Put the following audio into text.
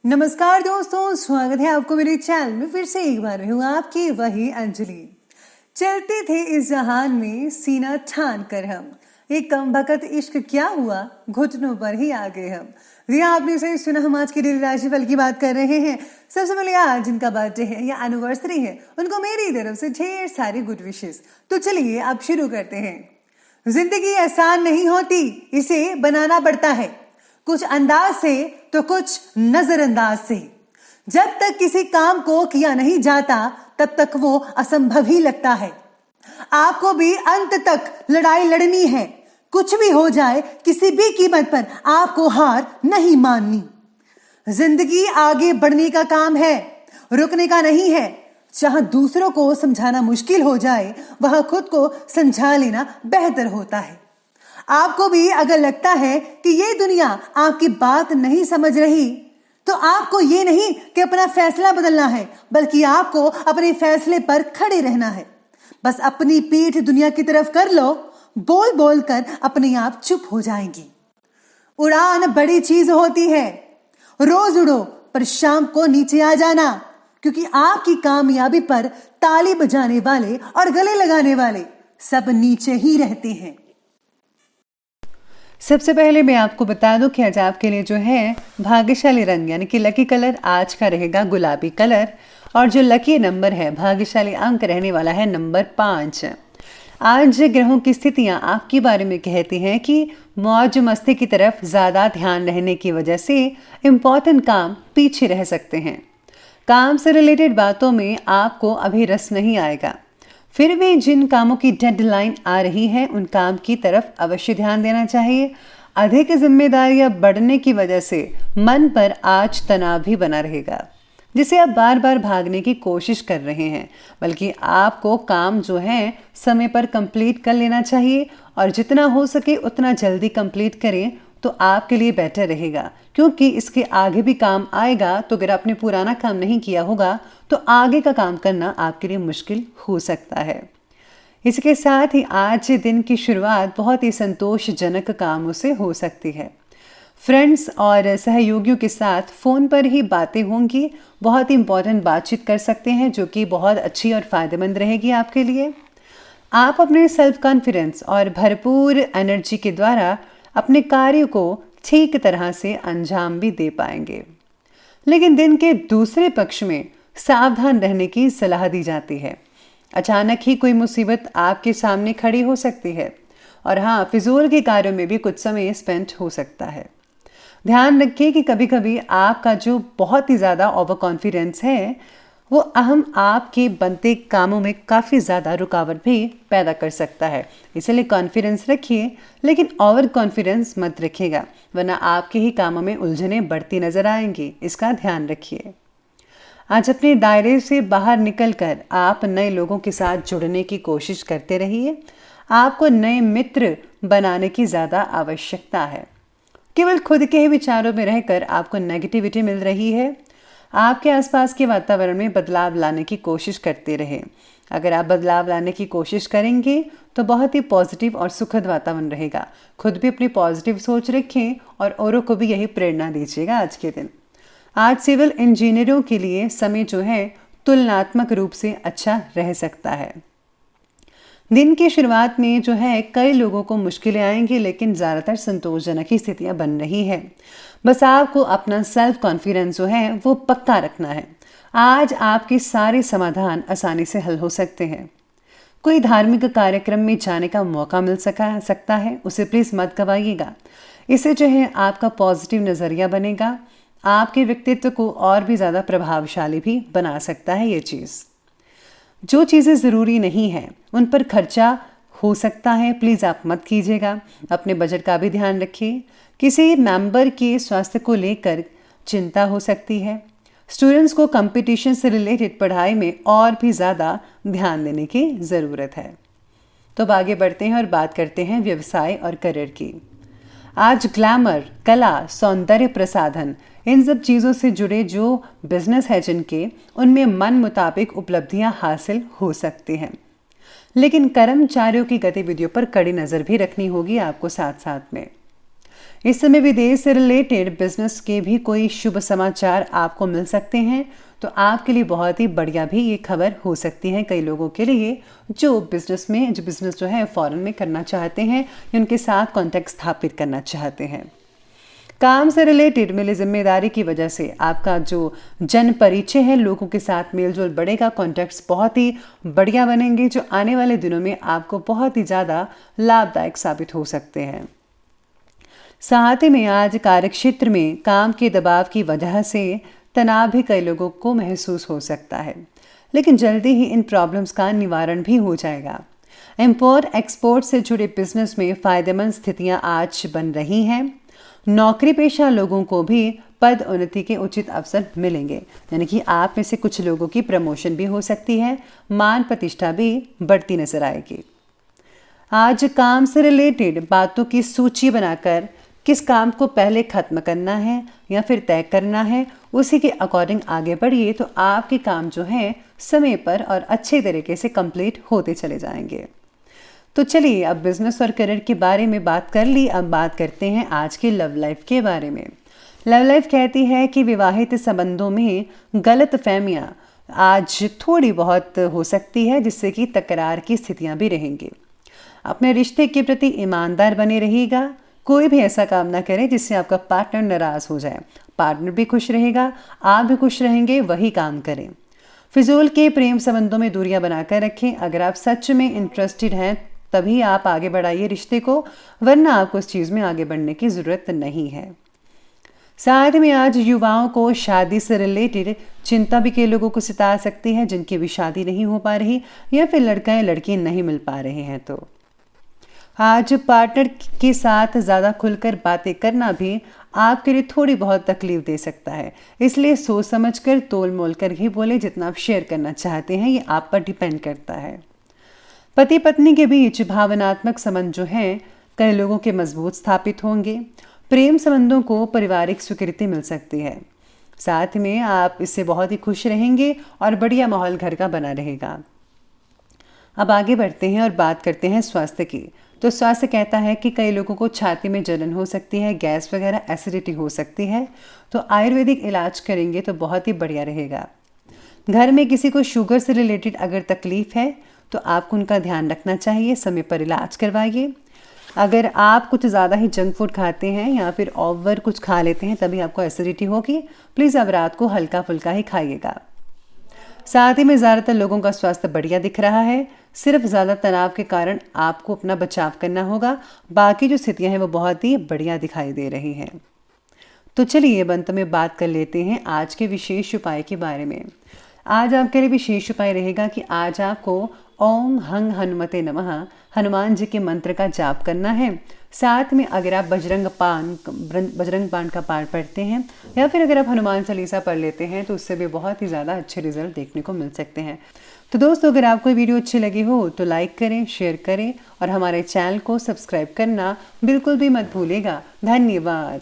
नमस्कार दोस्तों, स्वागत है आपको मेरे चैनल में। फिर से एक बार मैं हूँ आपकी वही अंजलि। चलते थे इस जहान में सीना ठान कर हम, एक कमबख्त इश्क क्या हुआ घुटनों पर ही आ गए हम। जी आपने सही सुना, हम आज की डेली राशिफल की बात कर रहे हैं। सबसे पहले आज जिनका बर्थडे है या एनिवर्सरी है उनको मेरी तरफ से ढेर सारी गुड विशेस। तो चलिए अब शुरू करते हैं। जिंदगी आसान नहीं होती, इसे बनाना पड़ता है, कुछ अंदाज से तो कुछ नजरअंदाज से। जब तक किसी काम को किया नहीं जाता तब तक वो असंभव ही लगता है। आपको भी अंत तक लड़ाई लड़नी है, कुछ भी हो जाए किसी भी कीमत पर आपको हार नहीं माननी। जिंदगी आगे बढ़ने का काम है, रुकने का नहीं है। जहां दूसरों को समझाना मुश्किल हो जाए वहां खुद को समझा लेना बेहतर होता है। आपको भी अगर लगता है कि ये दुनिया आपकी बात नहीं समझ रही तो आपको ये नहीं कि अपना फैसला बदलना है, बल्कि आपको अपने फैसले पर खड़े रहना है। बस अपनी पीठ दुनिया की तरफ कर लो, बोल बोल कर अपने आप चुप हो जाएंगी। उड़ान बड़ी चीज होती है, रोज उड़ो पर शाम को नीचे आ जाना, क्योंकि आपकी कामयाबी पर ताली बजाने वाले और गले लगाने वाले सब नीचे ही रहते हैं। सबसे पहले मैं आपको बता दूं कि आज आपके लिए जो है भाग्यशाली रंग यानी कि लकी कलर आज का रहेगा गुलाबी कलर, और जो लकी नंबर है, भाग्यशाली अंक रहने वाला है नंबर 5। आज ग्रहों की स्थितियां आपके बारे में कहती हैं कि मौज मस्ती की तरफ ज़्यादा ध्यान रहने की वजह से इम्पॉर्टेंट काम पीछे रह सकते हैं। काम से रिलेटेड बातों में आपको अभी रस नहीं आएगा। फिर भी जिन कामों की डेडलाइन आ रही है उन काम की तरफ अवश्य ध्यान देना चाहिए। अधिक जिम्मेदारियां बढ़ने की वजह से मन पर आज तनाव भी बना रहेगा, जिसे आप बार बार भागने की कोशिश कर रहे हैं। बल्कि आपको काम जो है समय पर कंप्लीट कर लेना चाहिए, और जितना हो सके उतना जल्दी कंप्लीट करें तो आपके लिए बेटर रहेगा, क्योंकि इसके आगे भी काम आएगा। तो अगर आपने पुराना काम नहीं किया होगा तो आगे का काम करना आपके लिए मुश्किल हो सकता है। इसके साथ ही आज दिन की शुरुआत बहुत ही संतोषजनक कामों से हो सकती है। फ्रेंड्स और सहयोगियों के साथ फ़ोन पर ही बातें होंगी, बहुत ही इंपॉर्टेंट बातचीत कर सकते हैं जो कि बहुत अच्छी और फ़ायदेमंद रहेगी आपके लिए। आप अपने सेल्फ कॉन्फिडेंस और भरपूर एनर्जी के द्वारा अपने कार्य को ठीक तरह से अंजाम भी दे पाएंगे। लेकिन दिन के दूसरे पक्ष में सावधान रहने की सलाह दी जाती है। अचानक ही कोई मुसीबत आपके सामने खड़ी हो सकती है, और हाँ, फिजूल के कार्यों में भी कुछ समय स्पेंड हो सकता है। ध्यान रखिए कि कभी कभी आपका जो बहुत ही ज़्यादा ओवर कॉन्फिडेंस है वो अहम आपके बनते कामों में काफ़ी ज़्यादा रुकावट भी पैदा कर सकता है। इसलिए कॉन्फिडेंस रखिए, लेकिन ओवर कॉन्फिडेंस मत रखिएगा, वरना आपके ही कामों में उलझनें बढ़ती नजर आएंगी। इसका ध्यान रखिए। आज अपने दायरे से बाहर निकलकर आप नए लोगों के साथ जुड़ने की कोशिश करते रहिए। आपको नए मित्र बनाने की ज़्यादा आवश्यकता है। केवल खुद के ही विचारों में रहकर आपको नेगेटिविटी मिल रही है। आपके आसपास के वातावरण में बदलाव लाने की कोशिश करते रहें। अगर आप बदलाव लाने की कोशिश करेंगे तो बहुत ही पॉजिटिव और सुखद वातावरण रहेगा। खुद भी अपनी पॉजिटिव सोच रखें और औरों को भी यही प्रेरणा दीजिएगा आज के दिन। आज सिविल इंजीनियरों के लिए समय जो है तुलनात्मक रूप से अच्छा रह सकता है। दिन की शुरुआत में जो है कई लोगों को मुश्किलें आएंगी, लेकिन ज़्यादातर संतोषजनक ही स्थितियां बन रही है। बस आपको अपना सेल्फ कॉन्फिडेंस जो है वो पक्का रखना है। आज आपके सारे समाधान आसानी से हल हो सकते हैं। कोई धार्मिक कार्यक्रम में जाने का मौका मिल सकता है, उसे प्लीज़ मत गवाइएगा। इससे जो है आपका पॉजिटिव नज़रिया बनेगा, आपके व्यक्तित्व को और भी ज़्यादा प्रभावशाली भी बना सकता है ये चीज़। जो चीज़ें ज़रूरी नहीं हैं उन पर खर्चा हो सकता है, प्लीज़ आप मत कीजिएगा। अपने बजट का भी ध्यान रखिए। किसी मेंबर के स्वास्थ्य को लेकर चिंता हो सकती है। स्टूडेंट्स को कंपटीशन से रिलेटेड पढ़ाई में और भी ज़्यादा ध्यान देने की ज़रूरत है। तो अब आगे बढ़ते हैं और बात करते हैं व्यवसाय और करियर की। आज ग्लैमर, कला, सौंदर्य प्रसाधन, इन सब चीज़ों से जुड़े जो बिजनेस है जिनके, उनमें मन मुताबिक उपलब्धियां हासिल हो सकती हैं। लेकिन कर्मचारियों की गतिविधियों पर कड़ी नज़र भी रखनी होगी आपको साथ साथ में। इस समय विदेश से रिलेटेड बिजनेस के भी कोई शुभ समाचार आपको मिल सकते हैं, तो आपके लिए बहुत ही बढ़िया भी ये खबर हो सकती है कई लोगों के लिए जो बिजनेस जो है फॉरेन में करना चाहते हैं या उनके साथ कांटेक्ट स्थापित करना चाहते हैं। काम से रिलेटेड मिली जिम्मेदारी की वजह से आपका जो जन परिचय है, लोगों के साथ मेलजोल बढ़ेगा, कॉन्टैक्ट्स बहुत ही बढ़िया बनेंगे जो आने वाले दिनों में आपको बहुत ही ज़्यादा लाभदायक साबित हो सकते हैं। साथ ही में आज कार्यक्षेत्र में काम के दबाव की वजह से तनाव भी कई लोगों को महसूस हो सकता है, लेकिन जल्दी ही इन प्रॉब्लम्स का निवारण भी हो जाएगा। इंपोर्ट एक्सपोर्ट से जुड़े बिजनेस में फायदेमंद स्थितियां आज बन रही हैं। नौकरी पेशा लोगों को भी पद उन्नति के उचित अवसर मिलेंगे, यानी कि आप में से कुछ लोगों की प्रमोशन भी हो सकती है, मान प्रतिष्ठा भी बढ़ती नजर आएगी। आज काम से रिलेटेड बातों की सूची बनाकर किस काम को पहले खत्म करना है या फिर तय करना है, उसी के अकॉर्डिंग आगे बढ़िए तो आपके काम जो है समय पर और अच्छे तरीके से कंप्लीट होते चले जाएंगे। तो चलिए अब बिजनेस और करियर के बारे में बात कर ली, अब बात करते हैं आज की लव लाइफ के बारे में। लव लाइफ कहती है कि विवाहित संबंधों में गलत फहमियाँ आज थोड़ी बहुत हो सकती है, जिससे कि तकरार की स्थितियाँ भी रहेंगी। अपने रिश्ते के प्रति ईमानदार बने रहिएगा, कोई भी ऐसा काम ना करें जिससे आपका पार्टनर नाराज हो जाए। पार्टनर भी खुश रहेगा, आप भी खुश रहेंगे, वही काम करें। फिजूल के प्रेम संबंधों में दूरियां बनाकर रखें। अगर आप सच में इंटरेस्टेड हैं तभी आप आगे बढ़ाइए रिश्ते को, वरना आपको इस चीज़ में आगे बढ़ने की ज़रूरत नहीं है। साथ में आज युवाओं को शादी से रिलेटेड चिंता भी कई लोगों को सता सकती है, जिनकी भी शादी नहीं हो पा रही या फिर लड़का या लड़की नहीं मिल पा रहे हैं। तो आज पार्टनर के साथ ज़्यादा खुलकर बातें करना भी आपके लिए थोड़ी बहुत तकलीफ दे सकता है, इसलिए सोच समझकर तोल मोल कर ही बोले। जितना आप शेयर करना चाहते हैं ये आप पर डिपेंड करता है। पति पत्नी के बीच भावनात्मक संबंध जो हैं कई लोगों के मजबूत स्थापित होंगे। प्रेम संबंधों को पारिवारिक स्वीकृति मिल सकती है। साथ में आप इससे बहुत ही खुश रहेंगे और बढ़िया माहौल घर का बना रहेगा। अब आगे बढ़ते हैं और बात करते हैं स्वास्थ्य की। तो स्वास्थ्य कहता है कि कई लोगों को छाती में जलन हो सकती है, गैस वगैरह एसिडिटी हो सकती है, तो आयुर्वेदिक इलाज करेंगे तो बहुत ही बढ़िया रहेगा। घर में किसी को शुगर से रिलेटेड अगर तकलीफ है तो आपको उनका ध्यान रखना चाहिए, समय पर इलाज करवाइए। अगर आप कुछ ज़्यादा ही जंक फूड खाते हैं या फिर ओवर कुछ खा लेते हैं तभी आपको एसिडिटी होगी, प्लीज़ अब रात को हल्का फुल्का ही खाइएगा। साथ ही में ज़्यादातर लोगों का स्वास्थ्य बढ़िया दिख रहा है, सिर्फ ज़्यादा तनाव के कारण आपको अपना बचाव करना होगा। बाकी जो स्थितियां हैं वो बहुत ही बढ़िया दिखाई दे रही हैं। तो चलिए अंत में बात कर लेते हैं आज के विशेष उपाय के बारे में। आज आपके लिए विशेष उपाय रहेगा कि आज आपको ओम हंग हनुमते नमः हनुमान जी के मंत्र का जाप करना है। साथ में अगर आप बजरंग बाण का पाठ पढ़ते हैं या फिर अगर आप हनुमान चालीसा पढ़ लेते हैं तो उससे भी बहुत ही ज़्यादा अच्छे रिजल्ट देखने को मिल सकते हैं। तो दोस्तों अगर आपको वीडियो अच्छी लगी हो तो लाइक करें, शेयर करें और हमारे चैनल को सब्सक्राइब करना बिल्कुल भी मत भूलिएगा। धन्यवाद।